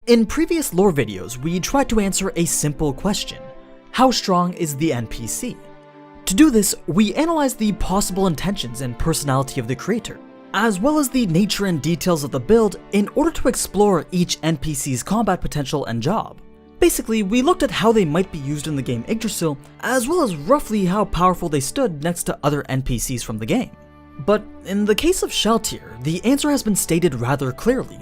In previous lore videos, we tried to answer a simple question: how strong is the NPC? To do this, we analyzed the possible intentions and personality of the creator, as well as the nature and details of the build in order to explore each NPC's combat potential and job. Basically, we looked at how they might be used in the game Yggdrasil, as well as roughly how powerful they stood next to other NPCs from the game. But in the case of Shalltear, the answer has been stated rather clearly.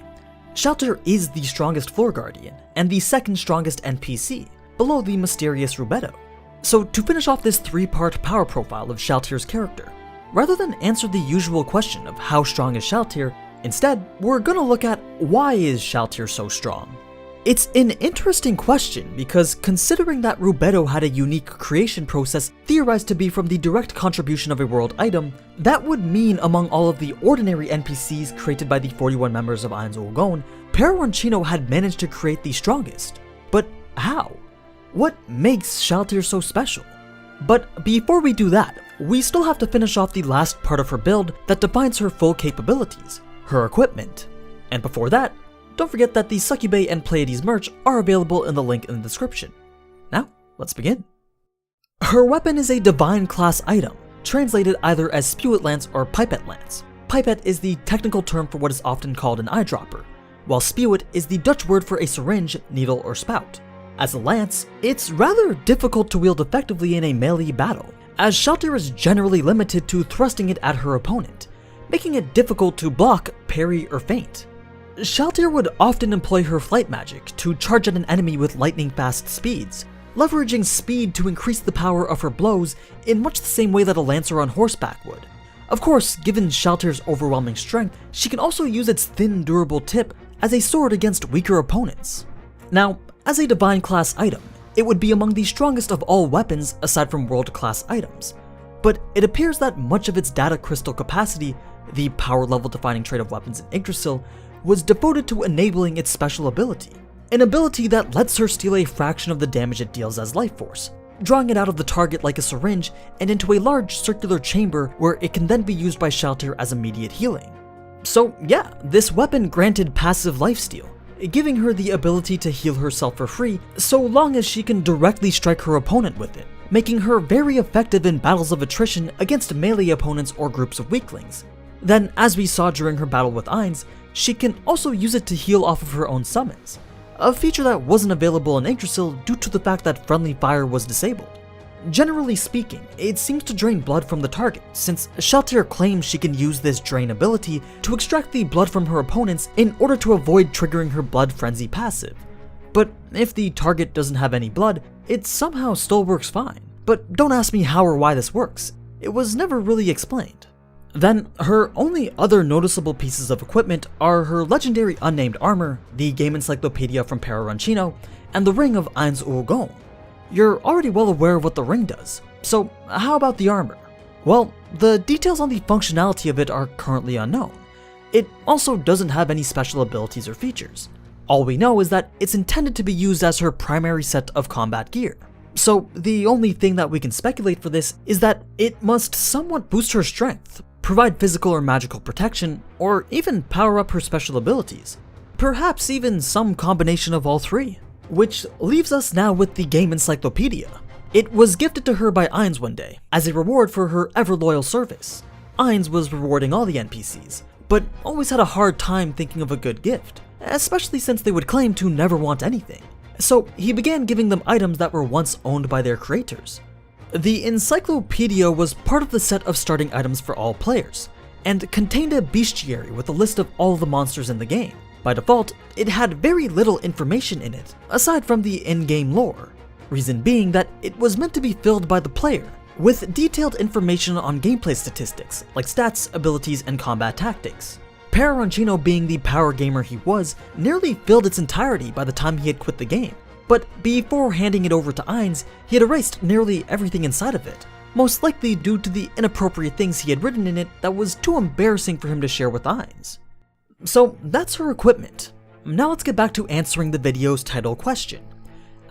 Shalltear is the strongest floor guardian, and the second strongest NPC, below the mysterious Rubedo. So to finish off this three-part power profile of Shalltear's character, rather than answer the usual question of how strong is Shalltear, instead, we're gonna look at why is Shalltear so strong. It's an interesting question because considering that Rubedo had a unique creation process theorized to be from the direct contribution of a world item, that would mean among all of the ordinary NPCs created by the 41 members of Ainz Ooal Gown, Perraroncino had managed to create the strongest. But how? What makes Shalltear so special? But before we do that, we still have to finish off the last part of her build that defines her full capabilities, her equipment. And before that, don't forget that the Succubae and Pleiades merch are available in the link in the description. Now, let's begin. Her weapon is a divine class item, translated either as Spewit Lance or Pipette Lance. Pipette is the technical term for what is often called an eyedropper, while Spewit is the Dutch word for a syringe, needle, or spout. As a lance, it's rather difficult to wield effectively in a melee battle, as Shalltear is generally limited to thrusting it at her opponent, making it difficult to block, parry, or feint. Shalltear would often employ her flight magic to charge at an enemy with lightning-fast speeds, leveraging speed to increase the power of her blows in much the same way that a lancer on horseback would. Of course, given Shalltear's overwhelming strength, she can also use its thin, durable tip as a sword against weaker opponents. Now, as a divine class item, it would be among the strongest of all weapons aside from world class items, but it appears that much of its data crystal capacity, the power level defining trait of weapons in Yggdrasil, was devoted to enabling its special ability, an ability that lets her steal a fraction of the damage it deals as life force, drawing it out of the target like a syringe and into a large circular chamber where it can then be used by Shalltear as immediate healing. So yeah, this weapon granted passive lifesteal, giving her the ability to heal herself for free so long as she can directly strike her opponent with it, making her very effective in battles of attrition against melee opponents or groups of weaklings. Then, as we saw during her battle with Ainz, she can also use it to heal off of her own summons, a feature that wasn't available in Yggdrasil due to the fact that friendly fire was disabled. Generally speaking, it seems to drain blood from the target, since Shalltear claims she can use this drain ability to extract the blood from her opponents in order to avoid triggering her blood frenzy passive. But if the target doesn't have any blood, it somehow still works fine. But don't ask me how or why this works, it was never really explained. Then, her only other noticeable pieces of equipment are her legendary unnamed armor, the game encyclopedia from Perraroncino, and the ring of Ainz Ooal Gown. You're already well aware of what the ring does, so how about the armor? Well, the details on the functionality of it are currently unknown. It also doesn't have any special abilities or features. All we know is that it's intended to be used as her primary set of combat gear. So the only thing that we can speculate for this is that it must somewhat boost her strength, provide physical or magical protection, or even power up her special abilities. Perhaps even some combination of all three. Which leaves us now with the game encyclopedia. It was gifted to her by Ainz one day, as a reward for her ever-loyal service. Ainz was rewarding all the NPCs, but always had a hard time thinking of a good gift, especially since they would claim to never want anything. So he began giving them items that were once owned by their creators. The encyclopedia was part of the set of starting items for all players, and contained a bestiary with a list of all the monsters in the game. By default, it had very little information in it, aside from the in-game lore, reason being that it was meant to be filled by the player, with detailed information on gameplay statistics, like stats, abilities, and combat tactics. Perraroncino, being the power gamer he was, nearly filled its entirety by the time he had quit the game, but before handing it over to Ainz, he had erased nearly everything inside of it, most likely due to the inappropriate things he had written in it that was too embarrassing for him to share with Ainz. So that's her equipment. Now let's get back to answering the video's title question.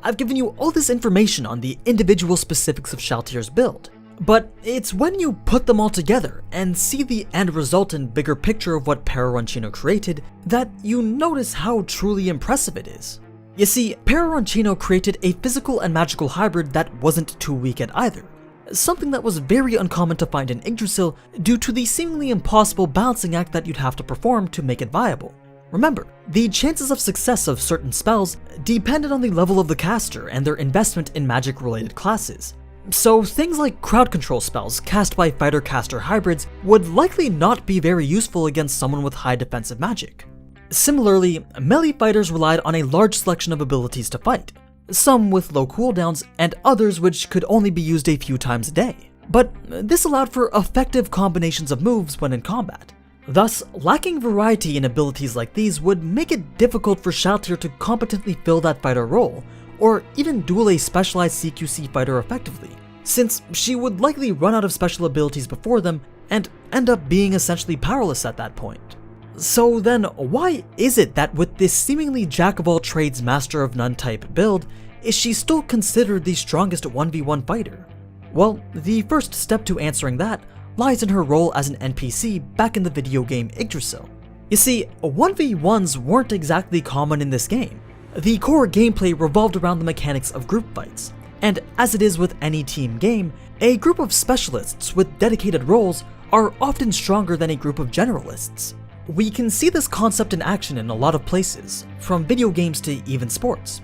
I've given you all this information on the individual specifics of Shalltear's build, But it's when you put them all together and see the end result and bigger picture of what Pereroncino created that you notice how truly impressive it is. You see, Pereroncino created a physical and magical hybrid that wasn't too weak at either, something that was very uncommon to find in Yggdrasil due to the seemingly impossible balancing act that you'd have to perform to make it viable. Remember, the chances of success of certain spells depended on the level of the caster and their investment in magic-related classes. So things like crowd control spells cast by fighter-caster hybrids would likely not be very useful against someone with high defensive magic. Similarly, melee fighters relied on a large selection of abilities to fight, some with low cooldowns and others which could only be used a few times a day. But this allowed for effective combinations of moves when in combat. Thus, lacking variety in abilities like these would make it difficult for Shalltear to competently fill that fighter role, or even duel a specialized CQC fighter effectively, since she would likely run out of special abilities before them and end up being essentially powerless at that point. So then, why is it that with this seemingly jack-of-all-trades master-of-none type build, is she still considered the strongest 1v1 fighter? Well, the first step to answering that lies in her role as an NPC back in the video game Yggdrasil. You see, 1v1s weren't exactly common in this game. The core gameplay revolved around the mechanics of group fights, and as it is with any team game, a group of specialists with dedicated roles are often stronger than a group of generalists. We can see this concept in action in a lot of places, from video games to even sports.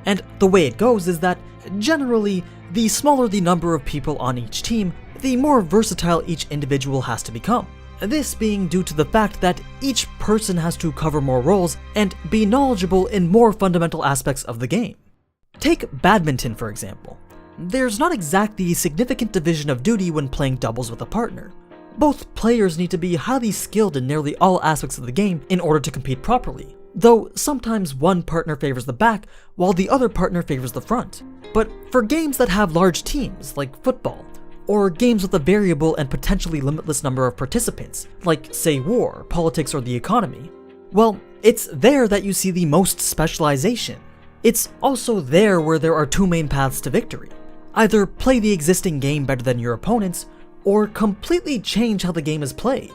And the way it goes is that, generally, the smaller the number of people on each team, the more versatile each individual has to become. This being due to the fact that each person has to cover more roles and be knowledgeable in more fundamental aspects of the game. Take badminton, for example. There's not exactly a significant division of duty when playing doubles with a partner. Both players need to be highly skilled in nearly all aspects of the game in order to compete properly, though sometimes one partner favors the back while the other partner favors the front. But for games that have large teams, like football, or games with a variable and potentially limitless number of participants, like say war, politics, or the economy, well, it's there that you see the most specialization. It's also there where there are two main paths to victory. Either play the existing game better than your opponents, or completely change how the game is played.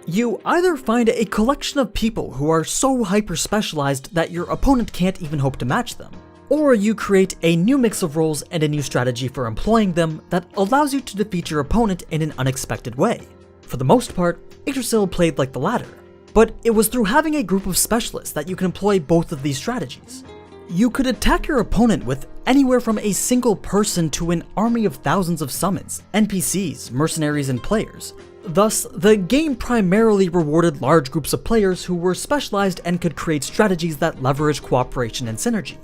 You either find a collection of people who are so hyper-specialized that your opponent can't even hope to match them, or you create a new mix of roles and a new strategy for employing them that allows you to defeat your opponent in an unexpected way. For the most part, Yggdrasil played like the latter, but it was through having a group of specialists that you can employ both of these strategies. You could attack your opponent with anywhere from a single person to an army of thousands of summons, NPCs, mercenaries, and players. Thus, the game primarily rewarded large groups of players who were specialized and could create strategies that leverage cooperation and synergy.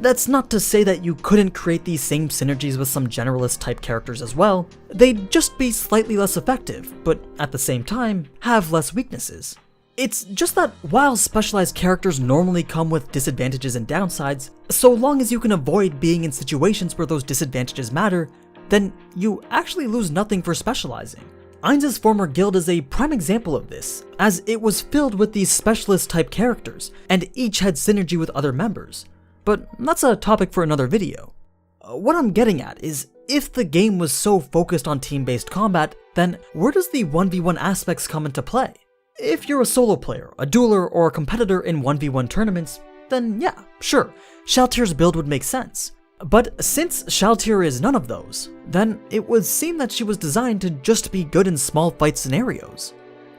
That's not to say that you couldn't create these same synergies with some generalist type characters as well. They'd just be slightly less effective, but at the same time, have less weaknesses. It's just that while specialized characters normally come with disadvantages and downsides, so long as you can avoid being in situations where those disadvantages matter, then you actually lose nothing for specializing. Ainz's former guild is a prime example of this, as it was filled with these specialist type characters, and each had synergy with other members. But that's a topic for another video. What I'm getting at is, if the game was so focused on team-based combat, then where does the 1v1 aspects come into play? If you're a solo player, a dueler, or a competitor in 1v1 tournaments, then yeah, sure, Shalltears Build would make sense. But since Shalltear is none of those, then it would seem that she was designed to just be good in small fight scenarios.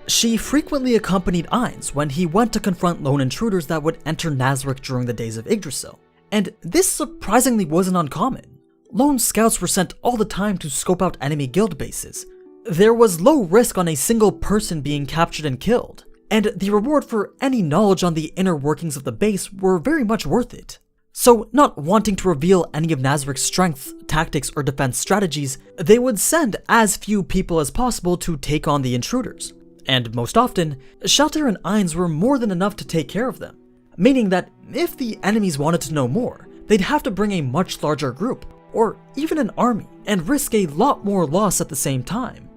She frequently accompanied Ainz when he went to confront lone intruders that would enter Nazarick during the days of Yggdrasil, and this surprisingly wasn't uncommon. Lone scouts were sent all the time to scope out enemy guild bases. There was low risk on a single person being captured and killed, and the reward for any knowledge on the inner workings of the base were very much worth it. So, not wanting to reveal any of Nazarick's strengths, tactics, or defense strategies, they would send as few people as possible to take on the intruders. And most often, Shalltear and Ainz were more than enough to take care of them, meaning that if the enemies wanted to know more, they'd have to bring a much larger group, or even an army, and risk a lot more loss at the same time.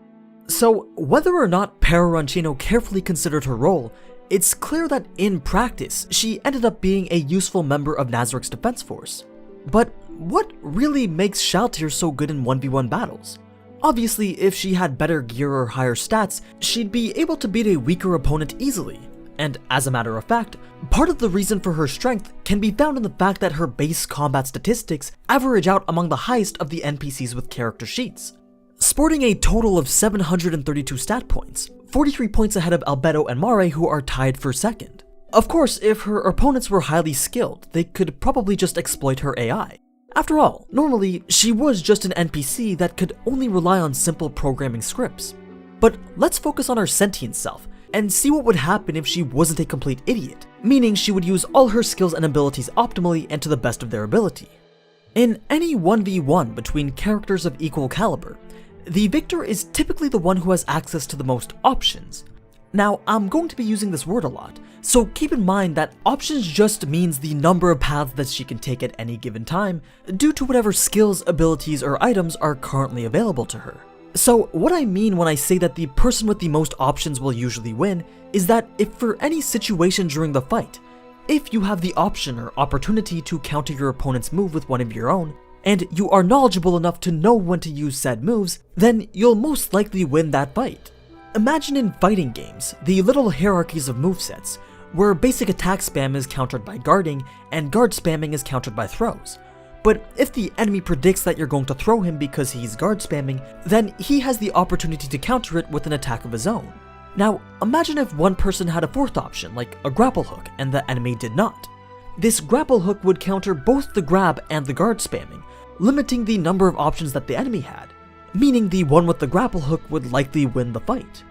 So, whether or not Pereroncino carefully considered her role, it's clear that in practice, she ended up being a useful member of Nazarick's defense force. But what really makes Shalltear so good in 1v1 battles? Obviously, if she had better gear or higher stats, she'd be able to beat a weaker opponent easily. And as a matter of fact, part of the reason for her strength can be found in the fact that her base combat statistics average out among the highest of the NPCs with character sheets, sporting a total of 732 stat points, 43 points ahead of Albedo and Mare, who are tied for second. Of course, if her opponents were highly skilled, they could probably just exploit her AI. After all, normally, she was just an NPC that could only rely on simple programming scripts. But let's focus on her sentient self, and see what would happen if she wasn't a complete idiot, meaning she would use all her skills and abilities optimally and to the best of their ability. In any 1v1 between characters of equal caliber, the victor is typically the one who has access to the most options. Now, I'm going to be using this word a lot, so keep in mind that options just means the number of paths that she can take at any given time, due to whatever skills, abilities, or items are currently available to her. So what I mean when I say that the person with the most options will usually win is that if for any situation during the fight, if you have the option or opportunity to counter your opponent's move with one of your own, and you are knowledgeable enough to know when to use said moves, then you'll most likely win that fight. Imagine in fighting games, the little hierarchies of movesets, where basic attack spam is countered by guarding, and guard spamming is countered by throws. But if the enemy predicts that you're going to throw him because he's guard spamming, then he has the opportunity to counter it with an attack of his own. Now, imagine if one person had a fourth option, like a grapple hook, and the enemy did not. This grapple hook would counter both the grab and the guard spamming, limiting the number of options that the enemy had, meaning the one with the grapple hook would likely win the fight.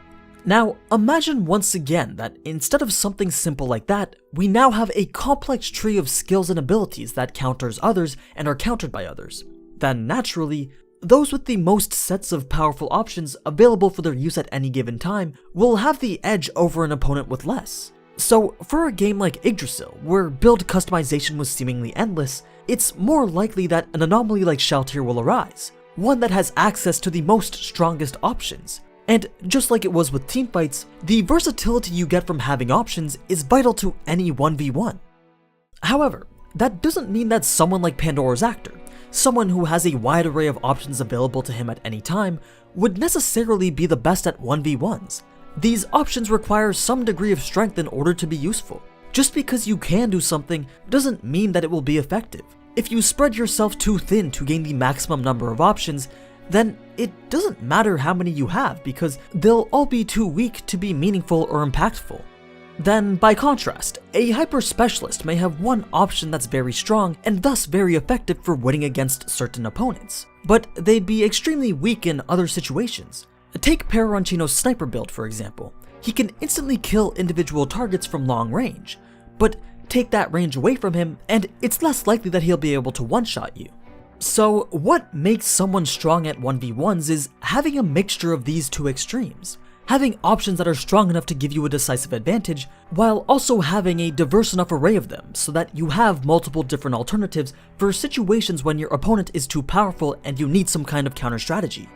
Now, imagine once again that instead of something simple like that, we now have a complex tree of skills and abilities that counters others and are countered by others. Then naturally, those with the most sets of powerful options available for their use at any given time will have the edge over an opponent with less. So for a game like Yggdrasil, where build customization was seemingly endless, it's more likely that an anomaly like Shalltear will arise, one that has access to the most strongest options. And just like it was with teamfights, the versatility you get from having options is vital to any 1v1. However, that doesn't mean that someone like Pandora's Actor, someone who has a wide array of options available to him at any time, would necessarily be the best at 1v1s. These options require some degree of strength in order to be useful. Just because you can do something doesn't mean that it will be effective. If you spread yourself too thin to gain the maximum number of options, then it doesn't matter how many you have because they'll all be too weak to be meaningful or impactful. Then, by contrast, a hyper-specialist may have one option that's very strong and thus very effective for winning against certain opponents, but they'd be extremely weak in other situations. Take Peroncino's sniper build for example. He can instantly kill individual targets from long range, but take that range away from him and it's less likely that he'll be able to one-shot you. So what makes someone strong at 1v1s is having a mixture of these two extremes. Having options that are strong enough to give you a decisive advantage, while also having a diverse enough array of them so that you have multiple different alternatives for situations when your opponent is too powerful and you need some kind of counter strategy.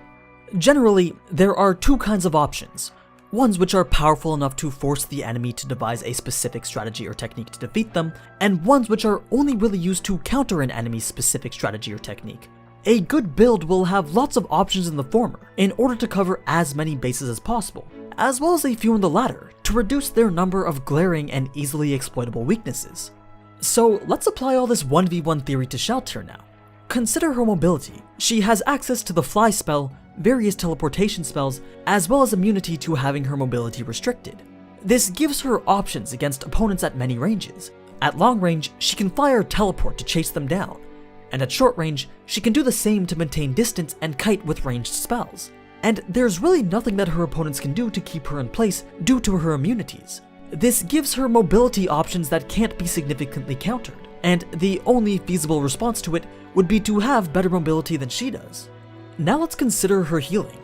Generally, there are two kinds of options. Ones which are powerful enough to force the enemy to devise a specific strategy or technique to defeat them, and ones which are only really used to counter an enemy's specific strategy or technique. A good build will have lots of options in the former, in order to cover as many bases as possible, as well as a few in the latter, to reduce their number of glaring and easily exploitable weaknesses. So let's apply all this 1v1 theory to Shalltear now. Consider her mobility. She has access to the fly spell, various teleportation spells, as well as immunity to having her mobility restricted. This gives her options against opponents at many ranges. At long range, she can fly or teleport to chase them down, and at short range, she can do the same to maintain distance and kite with ranged spells. And there's really nothing that her opponents can do to keep her in place due to her immunities. This gives her mobility options that can't be significantly countered, and the only feasible response to it would be to have better mobility than she does. Now let's consider her healing.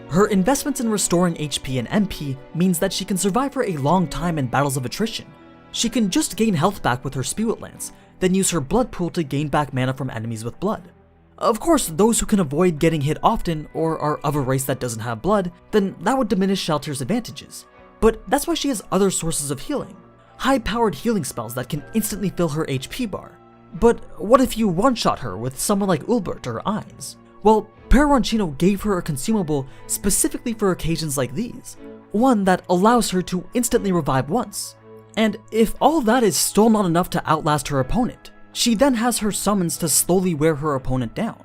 Her investments in restoring HP and MP means that she can survive for a long time in battles of attrition. She can just gain health back with her Spirit Lance, then use her blood pool to gain back mana from enemies with blood. Of course, those who can avoid getting hit often or are of a race that doesn't have blood, then that would diminish Shalltear's advantages. But that's why she has other sources of healing. High-powered healing spells that can instantly fill her HP bar. But what if you one-shot her with someone like Ulbert or Ainz? Well, Peroncino gave her a consumable specifically for occasions like these, one that allows her to instantly revive once. And if all that is still not enough to outlast her opponent, she then has her summons to slowly wear her opponent down.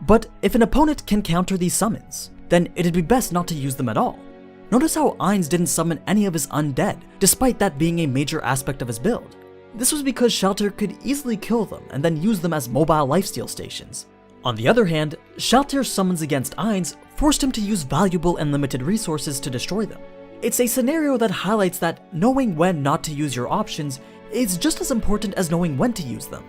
But if an opponent can counter these summons, then it'd be best not to use them at all. Notice how Ainz didn't summon any of his undead, despite that being a major aspect of his build. This was because Shalltear could easily kill them and then use them as mobile lifesteal stations. On the other hand, Shalltear's summons against Ainz forced him to use valuable and limited resources to destroy them. It's a scenario that highlights that knowing when not to use your options is just as important as knowing when to use them.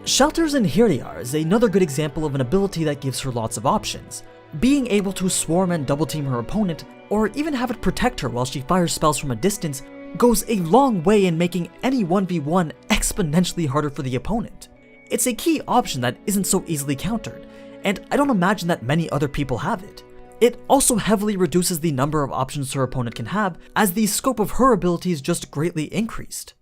Shalltear's Inheriar is another good example of an ability that gives her lots of options. Being able to swarm and double team her opponent, or even have it protect her while she fires spells from a distance, goes a long way in making any 1v1 exponentially harder for the opponent. It's a key option that isn't so easily countered, and I don't imagine that many other people have it. It also heavily reduces the number of options her opponent can have, as the scope of her abilities just greatly increased.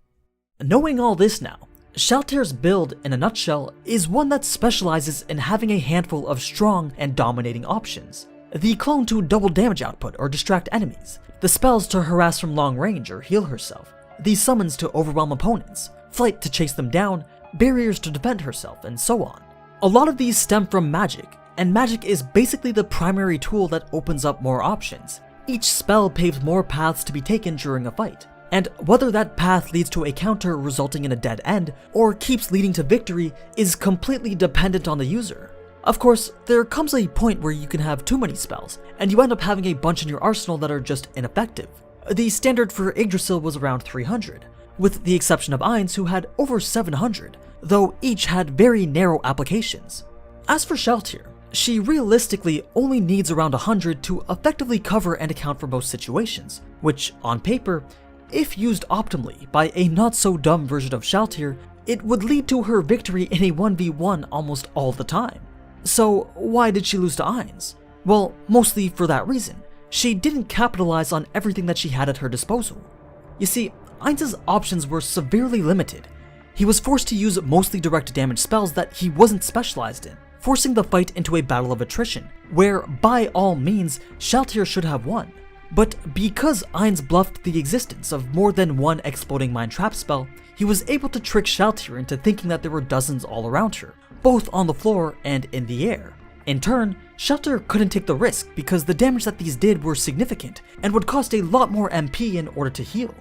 Knowing all this now, Shalltear's build, in a nutshell, is one that specializes in having a handful of strong and dominating options. The clone to double damage output or distract enemies, the spells to harass from long range or heal herself, the summons to overwhelm opponents, flight to chase them down, barriers to defend herself, and so on. A lot of these stem from magic, and magic is basically the primary tool that opens up more options. Each spell paves more paths to be taken during a fight, and whether that path leads to a counter resulting in a dead end, or keeps leading to victory, is completely dependent on the user. Of course, there comes a point where you can have too many spells, and you end up having a bunch in your arsenal that are just ineffective. The standard for Yggdrasil was around 300, with the exception of Ainz who had over 700, though each had very narrow applications. As for Shalltear, she realistically only needs around 100 to effectively cover and account for most situations, which, on paper, if used optimally by a not-so-dumb version of Shalltear, it would lead to her victory in a 1v1 almost all the time. So why did she lose to Ainz? Well, mostly for that reason. She didn't capitalize on everything that she had at her disposal. You see, Ainz's options were severely limited. He was forced to use mostly direct damage spells that he wasn't specialized in, forcing the fight into a battle of attrition, where by all means, Shalltear should have won. But because Ainz bluffed the existence of more than one exploding mind trap spell, he was able to trick Shalltear into thinking that there were dozens all around her, both on the floor and in the air. In turn, Shalltear couldn't take the risk because the damage that these did were significant and would cost a lot more MP in order to heal.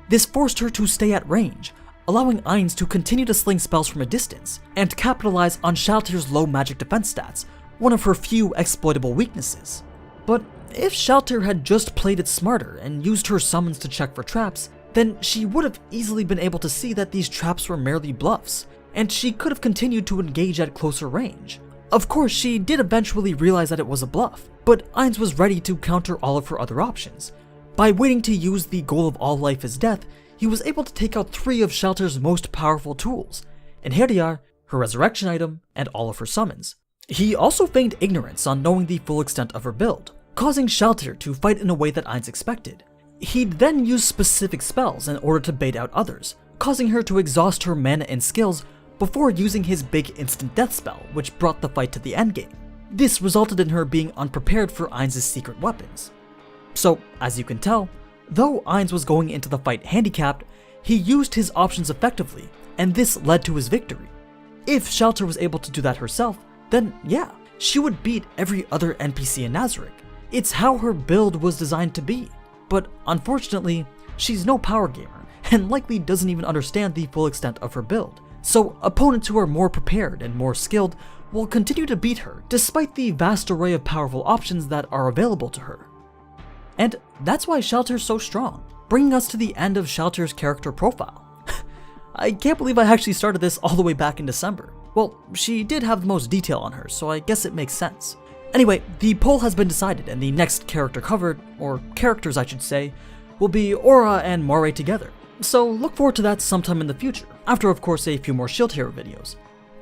This forced her to stay at range, allowing Ainz to continue to sling spells from a distance and capitalize on Shalltear's low magic defense stats, one of her few exploitable weaknesses. But if Shalltear had just played it smarter and used her summons to check for traps, then she would have easily been able to see that these traps were merely bluffs, and she could have continued to engage at closer range. Of course, she did eventually realize that it was a bluff, but Ainz was ready to counter all of her other options. By waiting to use the goal of all life is death, he was able to take out 3 of Shalltear's most powerful tools, Inheriar, her resurrection item, and all of her summons. He also feigned ignorance on knowing the full extent of her build, causing Shalltear to fight in a way that Ainz expected. He'd then use specific spells in order to bait out others, causing her to exhaust her mana and skills before using his big instant death spell, which brought the fight to the endgame. This resulted in her being unprepared for Ainz's secret weapons. So, as you can tell, though Ainz was going into the fight handicapped, he used his options effectively, and this led to his victory. If Shalltear was able to do that herself, then yeah, she would beat every other NPC in Nazarick. It's how her build was designed to be. But unfortunately, she's no power gamer, and likely doesn't even understand the full extent of her build. So opponents who are more prepared and more skilled will continue to beat her, despite the vast array of powerful options that are available to her. And that's why Shalltear's so strong, bringing us to the end of Shalltear's character profile. I can't believe I actually started this all the way back in December. Well, she did have the most detail on her, so I guess it makes sense. Anyway, the poll has been decided, and the next character covered, or characters I should say, will be Aura and Moray together. So look forward to that sometime in the future, after of course a few more Shalltear videos.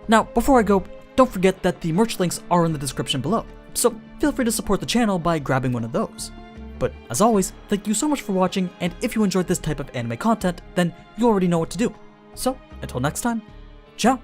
Now, before I go, don't forget that the merch links are in the description below, so feel free to support the channel by grabbing one of those. But as always, thank you so much for watching, and if you enjoyed this type of anime content, then you already know what to do. So, until next time, ciao!